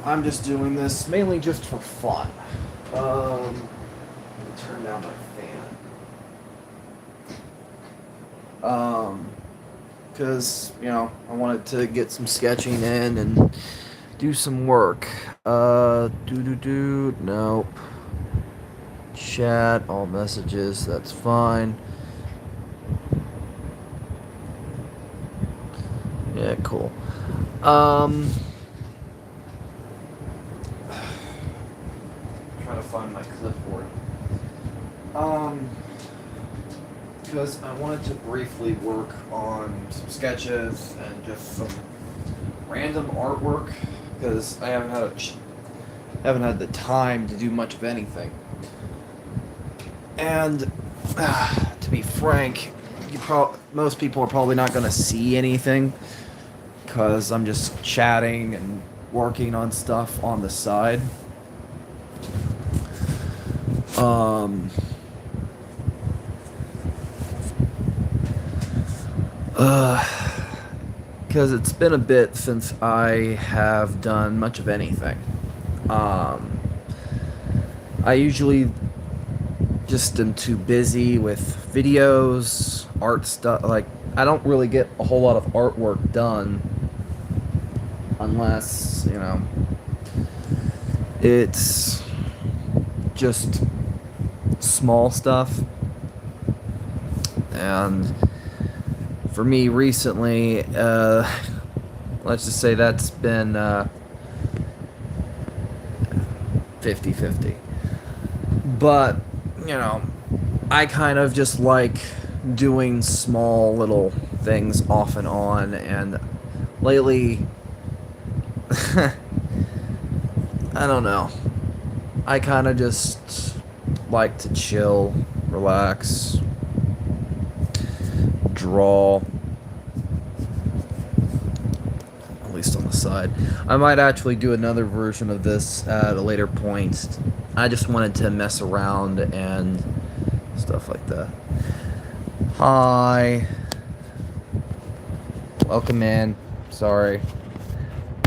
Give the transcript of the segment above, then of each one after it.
I'm just doing this mainly just for fun. Let me turn down my fan. Because, I wanted to get some sketching in and do some work. Nope. Chat, all messages, that's fine. Yeah, cool. Trying to find my clipboard. Because I wanted to briefly work on some sketches and just some random artwork because I haven't had the time to do much of anything. And to be frank, most people are probably not going to see anything because I'm just chatting and working on stuff on the side. Because it's been a bit since I have done much of anything. I usually just am too busy with videos, art stuff. Like, I don't really get a whole lot of artwork done unless, it's just small stuff. And for me recently, let's just say that's been 50-50. But, I kind of just like doing small little things off and on, and lately, I don't know. I kind of just like to chill, relax, draw, at least on the side. I might actually do another version of this at a later point. I just wanted to mess around and stuff like that. Hi. Welcome in. Sorry.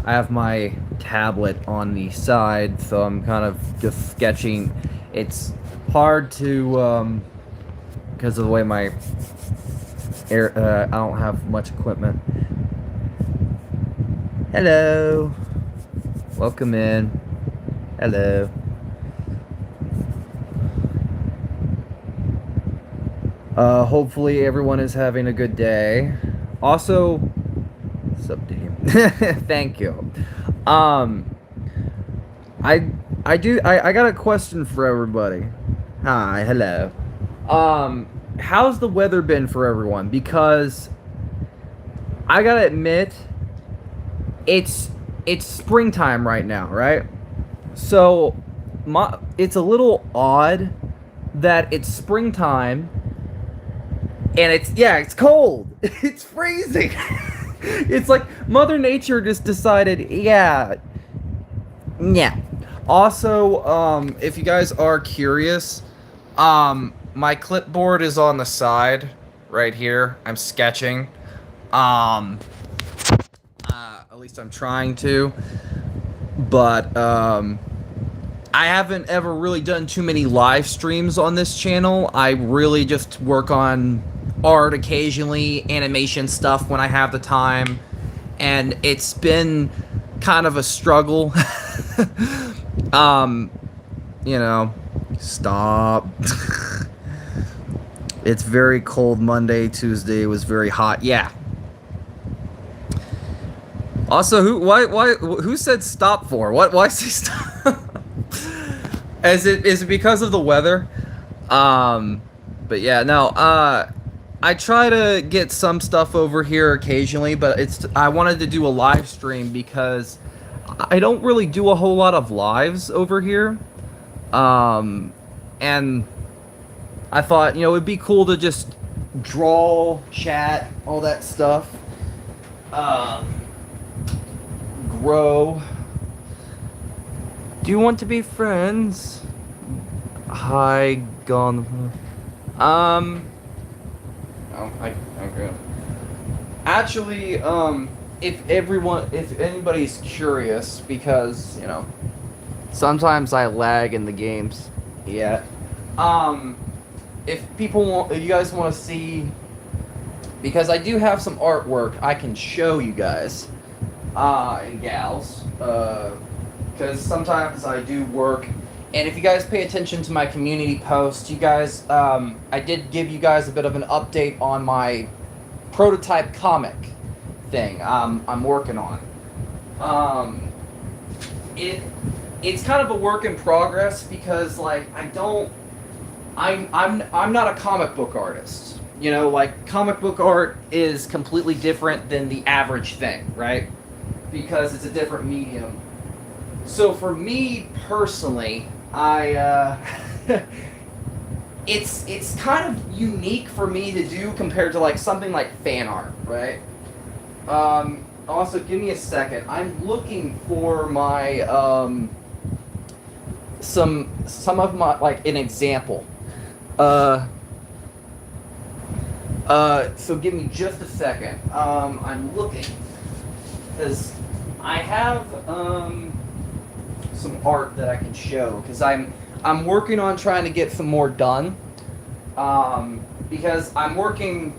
I have my tablet on the side, so I'm kind of just sketching. It's hard to, because of the way my I don't have much equipment. Hello. Welcome in. Hello. Hopefully everyone is having a good day. Also, sub to him. Thank you. I got a question for everybody. Hi, hello. How's the weather been for everyone? Because I gotta admit, it's springtime right now, right? So it's a little odd that it's springtime and it's cold. It's freezing. It's like Mother Nature just decided, yeah. Also, if you guys are curious, my clipboard is on the side right here. I'm sketching. At least I'm trying to. But I haven't ever really done too many live streams on this channel. I really just work on art occasionally, animation stuff when I have the time, and it's been kind of a struggle. Stop. It's very cold Monday, Tuesday was very hot. Yeah. Also, who said stop for? Why say stop? Is it because of the weather? But yeah, no, I try to get some stuff over here occasionally, but I wanted to do a live stream because I don't really do a whole lot of lives over here. And I thought, it'd be cool to just draw, chat, all that stuff. Grow. Do you want to be friends? Hi, gone. Oh, I'm good. Actually, if anybody's curious, because sometimes I lag in the games. Yeah. Um, if you guys want to see, because I do have some artwork I can show you guys, and gals, because sometimes I do work. And if you guys pay attention to my community post, you guys, I did give you guys a bit of an update on my prototype comic thing I'm working on. Um, it it's kind of a work in progress because like I'm not a comic book artist. Like comic book art is completely different than the average thing, right? Because it's a different medium. So for me personally, I it's kind of unique for me to do compared to like something like fan art, right? Also, give me a second. I'm looking for my some of my like an example. Uh, so give me just a second. I'm looking because I have some art that I can show because I'm working on trying to get some more done. Because I'm working.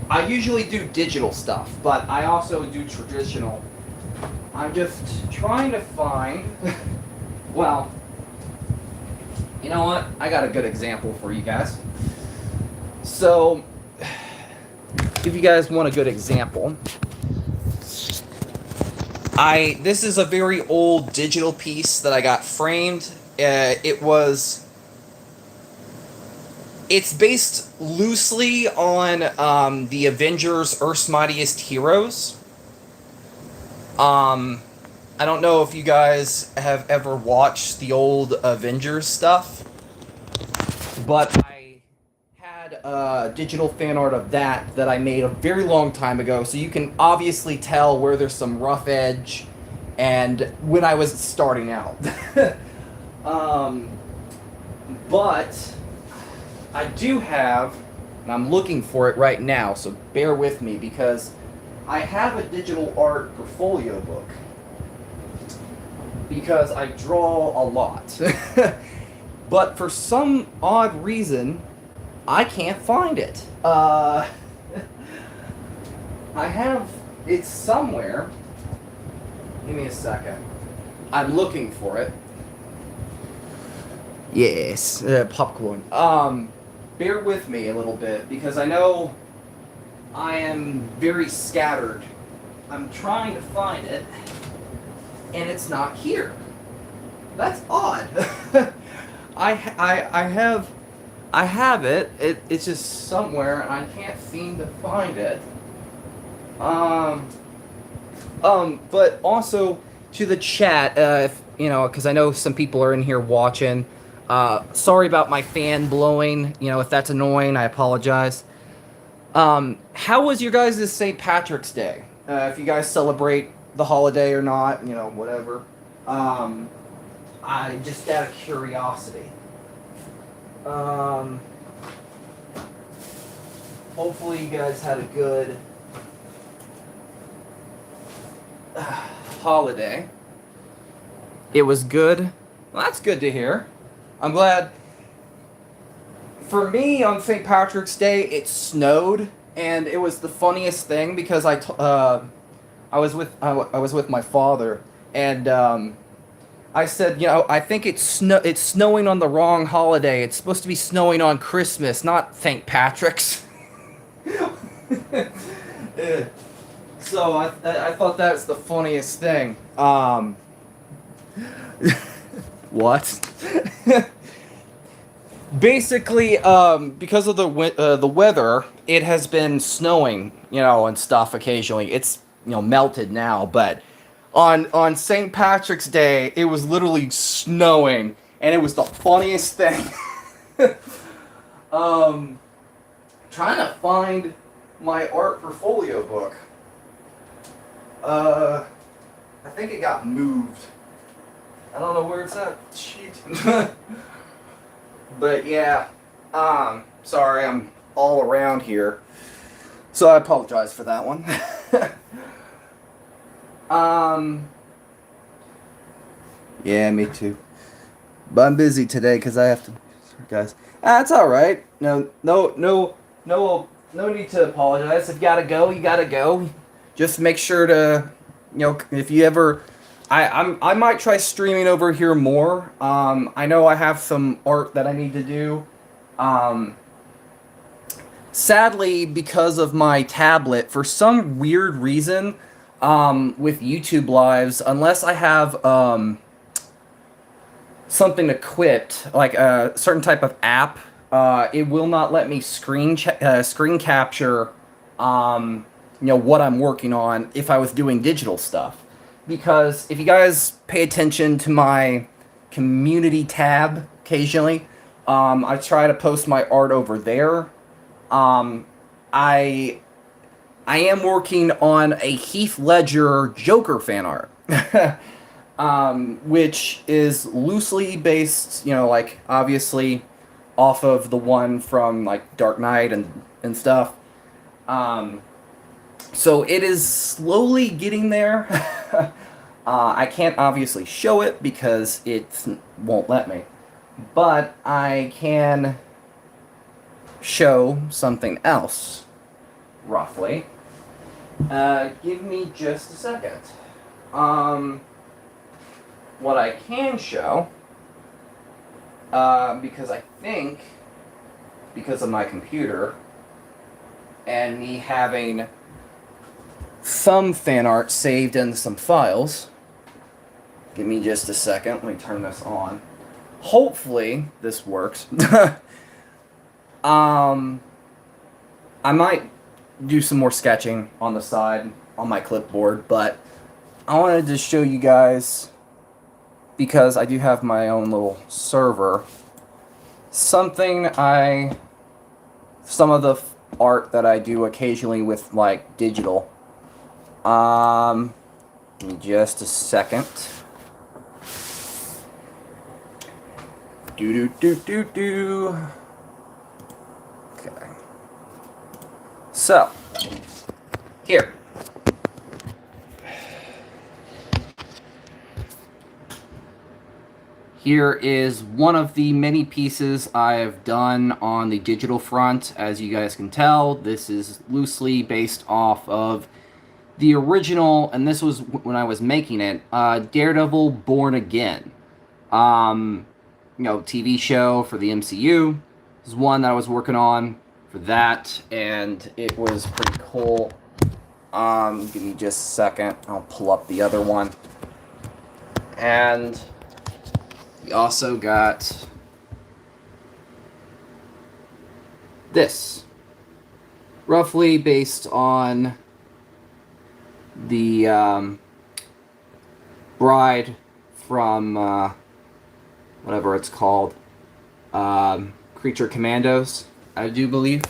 I usually do digital stuff, but I also do traditional. I'm just trying to find. Well, you know what? I got a good example for you guys. So, if you guys want a good example, this is a very old digital piece that I got framed. It's based loosely on the Avengers Earth's Mightiest Heroes. I don't know if you guys have ever watched the old Avengers stuff, but I had digital fan art of that I made a very long time ago, so you can obviously tell where there's some rough edge and when I was starting out. um, but I do have, and I'm looking for it right now, so bear with me because I have a digital art portfolio book because I draw a lot. But for some odd reason, I can't find it. I have it somewhere. Give me a second. I'm looking for it. Yes, popcorn. Bear with me a little bit because I know I am very scattered. I'm trying to find it, and it's not here. That's odd. I have it. It's just somewhere, and I can't seem to find it. But also to the chat, if, because I know some people are in here watching. Sorry about my fan blowing. If that's annoying, I apologize. How was your guys' St. Patrick's Day? If you guys celebrate the holiday or not, whatever. I just out of curiosity. Hopefully you guys had a good holiday. It was good. Well, that's good to hear. I'm glad. For me, on St. Patrick's Day, it snowed, and it was the funniest thing because I was with my father, and I said, I think it's snowing on the wrong holiday. It's supposed to be snowing on Christmas, not St. Patrick's. So I thought that was the funniest thing. What? Basically, because of the weather, it has been snowing, and stuff occasionally. It's melted now, but on St. Patrick's Day, it was literally snowing, and it was the funniest thing. Trying to find my art portfolio book. I think it got moved. I don't know where it's at. Shit. But yeah, sorry, I'm all around here. So I apologize for that one. Um, Yeah, me too. But I'm busy today because I have to. Sorry, guys. that's all right. No need to apologize. If you gotta go, you gotta go. Just make sure to, if you ever, I might try streaming over here more. I know I have some art that I need to do. Um, Sadly, because of my tablet, for some weird reason, with YouTube lives, unless I have something equipped, like a certain type of app, it will not let me screen capture, what I'm working on if I was doing digital stuff. Because if you guys pay attention to my community tab occasionally, I try to post my art over there. Um, I I am working on a Heath Ledger Joker fan art. Which is loosely based, like obviously off of the one from like Dark Knight and stuff. Um, so it is slowly getting there. I can't obviously show it because it won't let me, but I can show something else roughly. Give me just a second. Um, what I can show, because I think, because of my computer, and me having some fan art saved in some files, give me just a second, let me turn this on. Hopefully, this works. I might do some more sketching on the side, on my clipboard, but I wanted to show you guys, because I do have my own little server, some of the art that I do occasionally with like digital. Give me just a second. Do. Okay. So, here. Here is one of the many pieces I have done on the digital front. As you guys can tell, this is loosely based off of the original, and this was when I was making it, Daredevil Born Again. TV show for the MCU. This is one that I was working on for that, and it was pretty cool. Give me just a second. I'll pull up the other one. And we also got this, roughly based on the bride from whatever it's called, Creature Commandos, I do believe.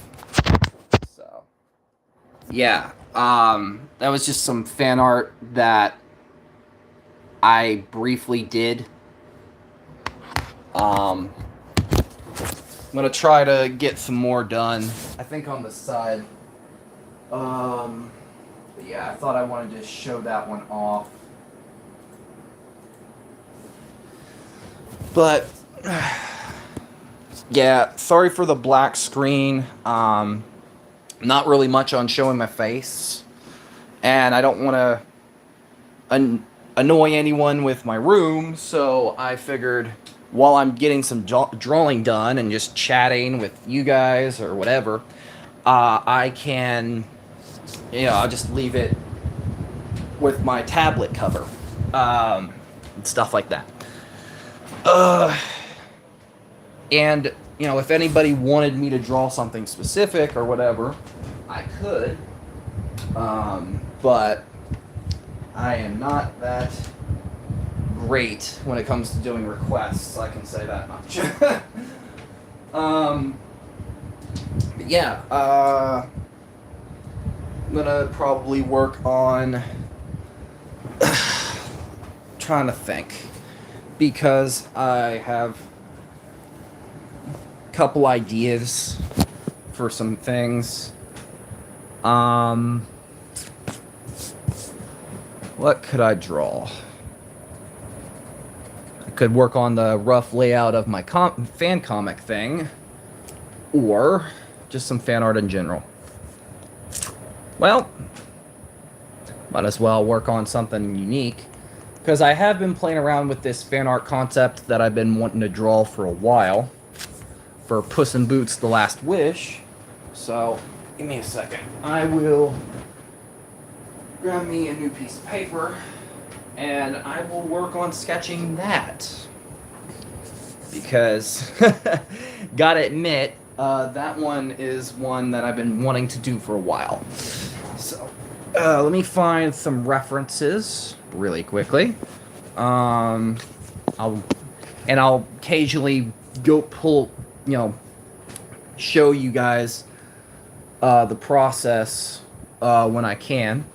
So, yeah, that was just some fan art that I briefly did. I'm gonna try to get some more done, I think, on the side. Yeah, I thought I wanted to show that one off. But, yeah, sorry for the black screen. Not really much on showing my face. And I don't want to annoy anyone with my room, so I figured while I'm getting some drawing done and just chatting with you guys or whatever, I can, I'll just leave it with my tablet cover, and stuff like that. And, if anybody wanted me to draw something specific or whatever, I could, but I am not that great when it comes to doing requests, I can say that much. But yeah, I'm gonna probably work on trying to think, because I have a couple ideas for some things. what could I draw? I could work on the rough layout of my fan comic thing, or just some fan art in general. Well, might as well work on something unique, because I have been playing around with this fan art concept that I've been wanting to draw for a while for Puss in Boots: The Last Wish. So, give me a second. I will grab me a new piece of paper, and I will work on sketching that. Because, gotta admit, that one is one that I've been wanting to do for a while. So, let me find some references really quickly. I'll occasionally go pull, show you guys the process when I can.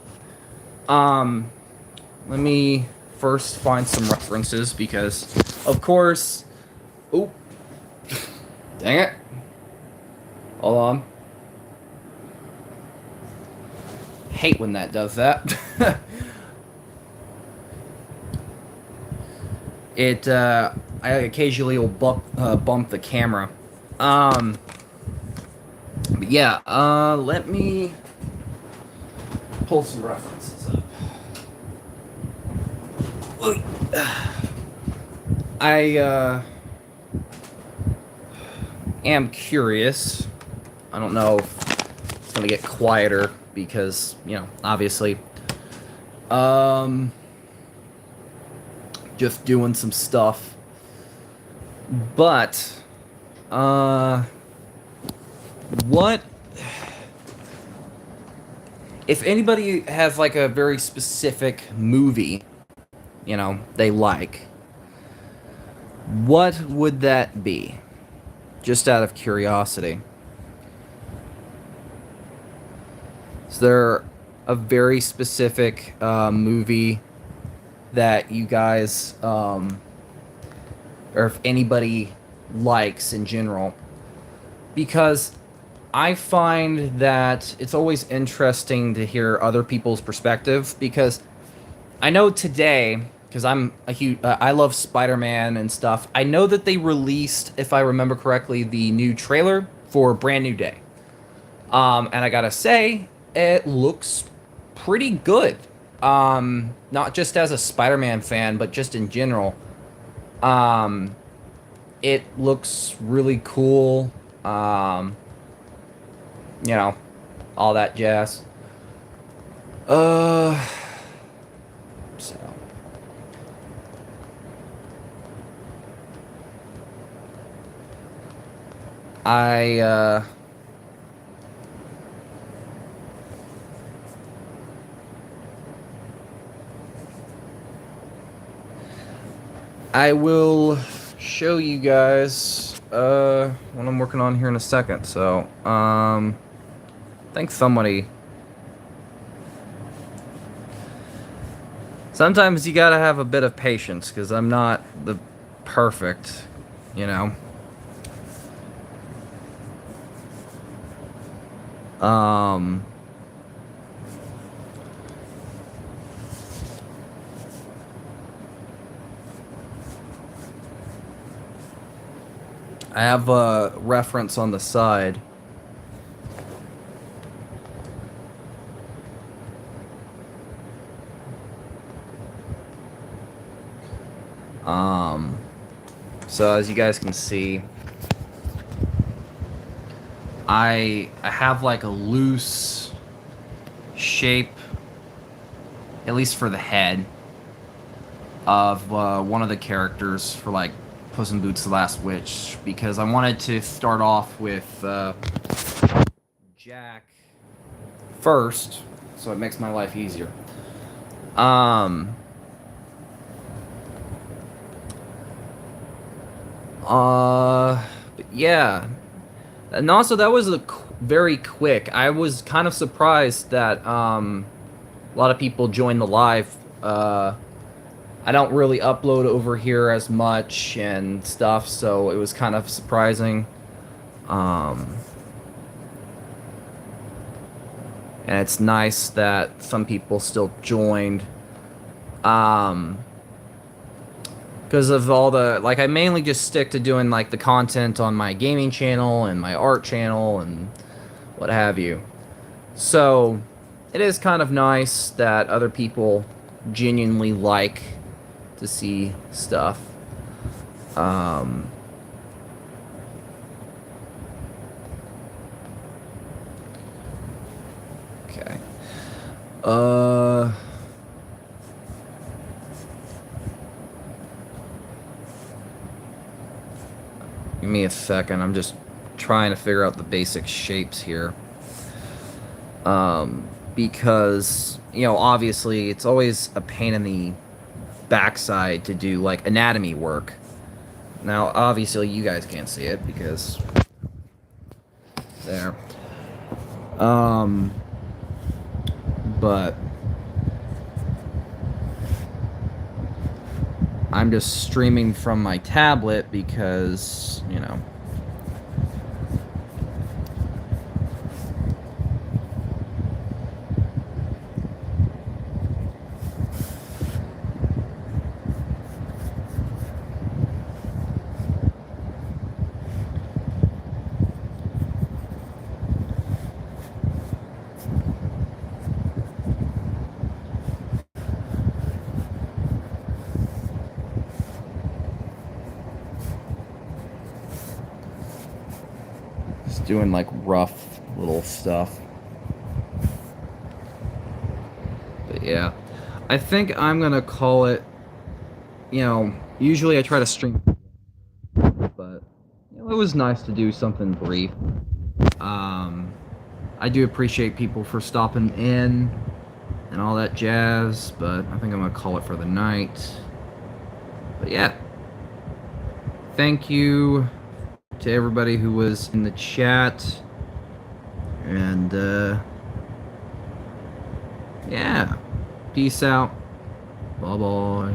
Let me first find some references because, of course, oh, dang it. Hold on. Hate when that does that. I occasionally will bump the camera. But yeah, let me pull some references up. I am curious. I don't know if it's gonna get quieter because, obviously, just doing some stuff. But, what if anybody has like a very specific movie, they like, what would that be? Just out of curiosity. Is there a very specific movie that you guys, or if anybody likes in general? Because I find that it's always interesting to hear other people's perspective, because I know today, because I'm a huge, I love Spider-Man and stuff. I know that they released, if I remember correctly, the new trailer for Brand New Day. And I gotta say, it looks pretty good. Not just as a Spider-Man fan, but just in general. It looks really cool. All that jazz. So. I will show you guys what I'm working on here in a second. So, I think somebody. Sometimes you gotta have a bit of patience because I'm not the perfect, I have a reference on the side. So as you guys can see, I have like a loose shape, at least for the head, of one of the characters for like Puss in Boots: The Last Witch, because I wanted to start off with Jack first, so it makes my life easier. But yeah, and also that was very quick. I was kind of surprised that a lot of people joined the live. I don't really upload over here as much and stuff, so it was kind of surprising. And it's nice that some people still joined. Um, because of all the like, I mainly just stick to doing like the content on my gaming channel and my art channel and what have you. So it is kind of nice that other people genuinely like to see stuff. Um, okay. Uh. Give me a second. I'm just trying to figure out the basic shapes here. Because, you know, obviously it's always a pain in the backside to do, like, anatomy work. Now, obviously you guys can't see it because... There. But... I'm just streaming from my tablet because, you know... Just doing like rough little stuff. But yeah, I think I'm gonna call it, you know, usually I try to stream, but you know, it was nice to do something brief. I do appreciate people for stopping in and all that jazz, but I think I'm gonna call it for the night. But yeah, thank you to everybody who was in the chat, and yeah, peace out, bye bye.